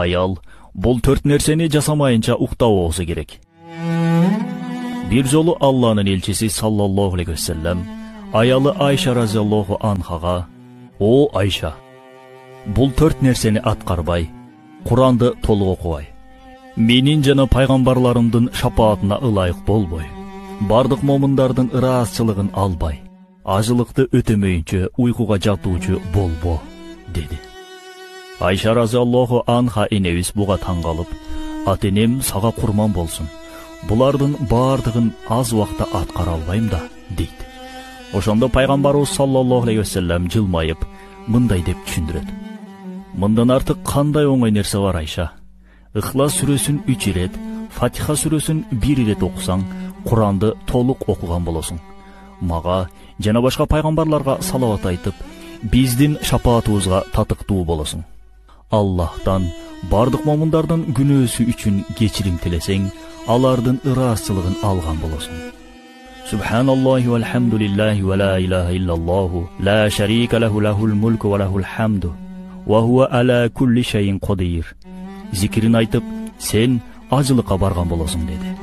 Аял бул 4 нерсени жасамайынча уктабоосу керек. Bir жолу Алланын элчиси саллаллаху алейхи ва саллям аялы Айша разияллаху анхага: "О Айша, бул 4 нерсени аткарбай, Куранды толук окубай, менин жана пайгамбарларымдын шапаатына ылайык болбой, бардык момундардын ыраазчылыгын албай, ажылыкты өтөмөйүнчө уйкуга жатуучу болбо" деди. Айша разияллаху анха энебиз буга таң калып: "Атенем сага курман болсун. Булардын бардыгын аз убакта аткара албайм да" дейт. Ошондо пайгамбарыбыз саллаллаху алейхи ва саллям жылмайып мындай деп түшүндүрөт: "Мындан артык кандай оңой нерсе бар Айша? Ихлас сүрөсүн 3 ирет, Фатиха сүрөсүн 1 ирет окусаң, Куранды толук окуган болосуң. Мага жана башка пайгамбарларга салават айтып, биздин шапаатыбызга татыктуу болосуң. Аллахтан бардык момундардын күнөөсү үчүн кечирим тилесең, алардын ыраазчылыгын алган болосуң. Субханаллахи валхамдулиллахи ва ла илаха иллаллаху, ла шарика лаху лахул мулку ва лахул хамду, ва хува ала кулли шайин кадир" зикирин айтып, сен ажылыкка барган болосуң деди.